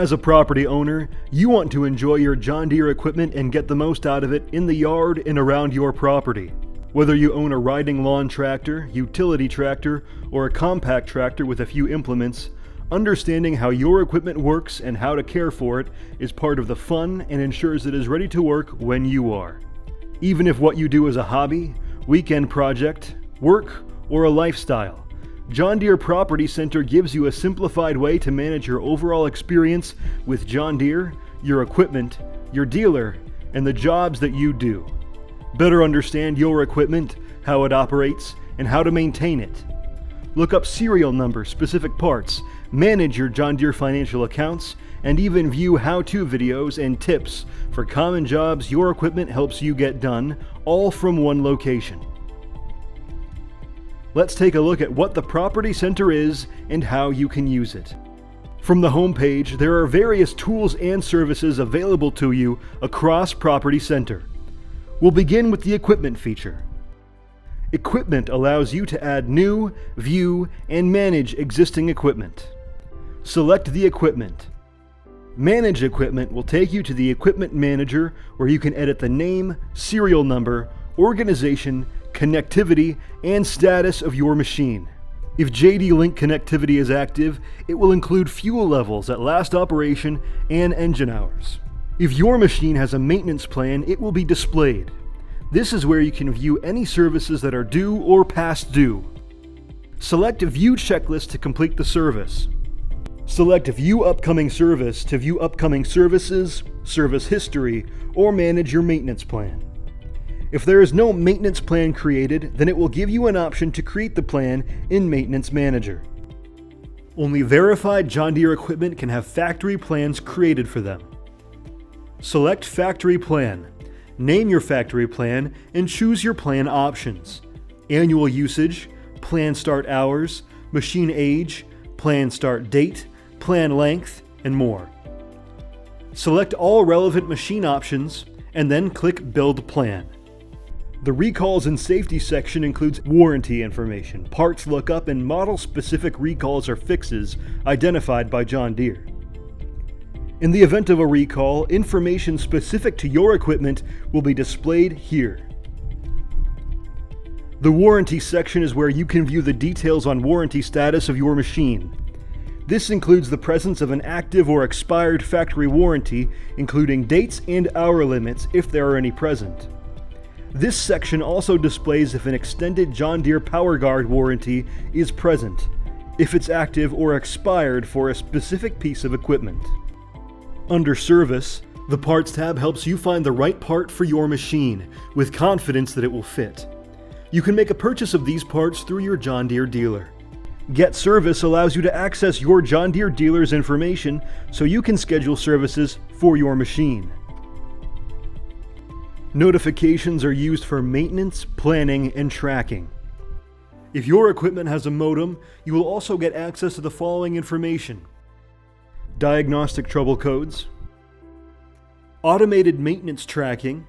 As a property owner, you want to enjoy your John Deere equipment and get the most out of it in the yard and around your property. Whether you own a riding lawn tractor, utility tractor, or a compact tractor with a few implements, understanding how your equipment works and how to care for it is part of the fun and ensures it is ready to work when you are. Even if what you do is a hobby, weekend project, work, or a lifestyle, John Deere Property Center gives you a simplified way to manage your overall experience with John Deere, your equipment, your dealer, and the jobs that you do. Better understand your equipment, how it operates, and how to maintain it. Look up serial numbers, specific parts, manage your John Deere financial accounts, and even view how-to videos and tips for common jobs your equipment helps you get done, all from one location. Let's take a look at what the Property Center is and how you can use it. From the homepage, there are various tools and services available to you across Property Center. We'll begin with the Equipment feature. Equipment allows you to add new, view, and manage existing equipment. Select the equipment. Manage Equipment will take you to the Equipment Manager, where you can edit the name, serial number, organization, connectivity, and status of your machine. If JD-Link connectivity is active, it will include fuel levels at last operation and engine hours. If your machine has a maintenance plan, it will be displayed. This is where you can view any services that are due or past due. Select View Checklist to complete the service. Select View Upcoming Service to view upcoming services, service history, or manage your maintenance plan. If there is no maintenance plan created, then it will give you an option to create the plan in Maintenance Manager. Only verified John Deere equipment can have factory plans created for them. Select Factory Plan. Name your factory plan and choose your plan options: annual usage, plan start hours, machine age, plan start date, plan length, and more. Select all relevant machine options and then click Build Plan. The Recalls and Safety section includes warranty information, parts lookup, and model-specific recalls or fixes identified by John Deere. In the event of a recall, information specific to your equipment will be displayed here. The Warranty section is where you can view the details on warranty status of your machine. This includes the presence of an active or expired factory warranty, including dates and hour limits if there are any present. This section also displays if an extended John Deere PowerGuard warranty is present, if it's active or expired for a specific piece of equipment. Under Service, the Parts tab helps you find the right part for your machine, with confidence that it will fit. You can make a purchase of these parts through your John Deere dealer. Get Service allows you to access your John Deere dealer's information so you can schedule services for your machine. Notifications are used for maintenance, planning, and tracking. If your equipment has a modem, you will also get access to the following information: diagnostic trouble codes, automated maintenance tracking,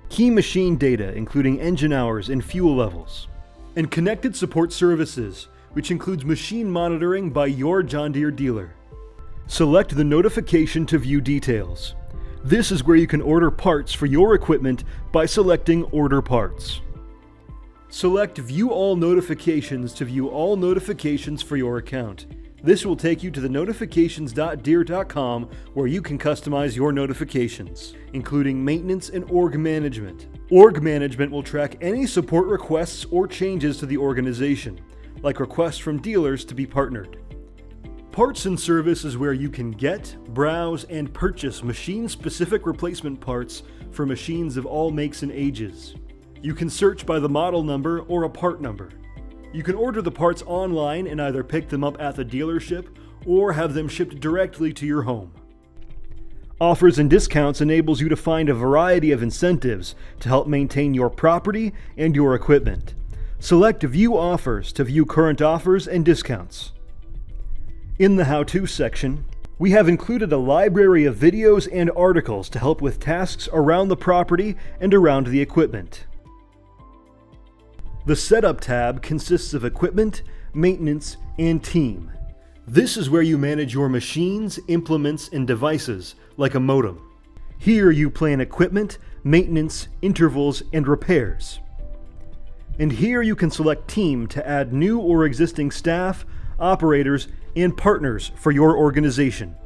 key machine data including engine hours and fuel levels, and connected support services, which includes machine monitoring by your John Deere dealer. Select the notification to view details. This is where you can order parts for your equipment by selecting Order Parts. Select View All Notifications to view all notifications for your account. This will take you to the notifications.deere.com, where you can customize your notifications, including maintenance and org management. Org management will track any support requests or changes to the organization, like requests from dealers to be partnered. Parts and Service is where you can get, browse, and purchase machine-specific replacement parts for machines of all makes and ages. You can search by the model number or a part number. You can order the parts online and either pick them up at the dealership or have them shipped directly to your home. Offers and Discounts enables you to find a variety of incentives to help maintain your property and your equipment. Select View Offers to view current offers and discounts. In the How-To section, we have included a library of videos and articles to help with tasks around the property and around the equipment. The Setup tab consists of Equipment, Maintenance, and Team. This is where you manage your machines, implements, and devices, like a modem. Here you plan equipment, maintenance, intervals, and repairs. And here you can select team to add new or existing staff, operators, and partners for your organization.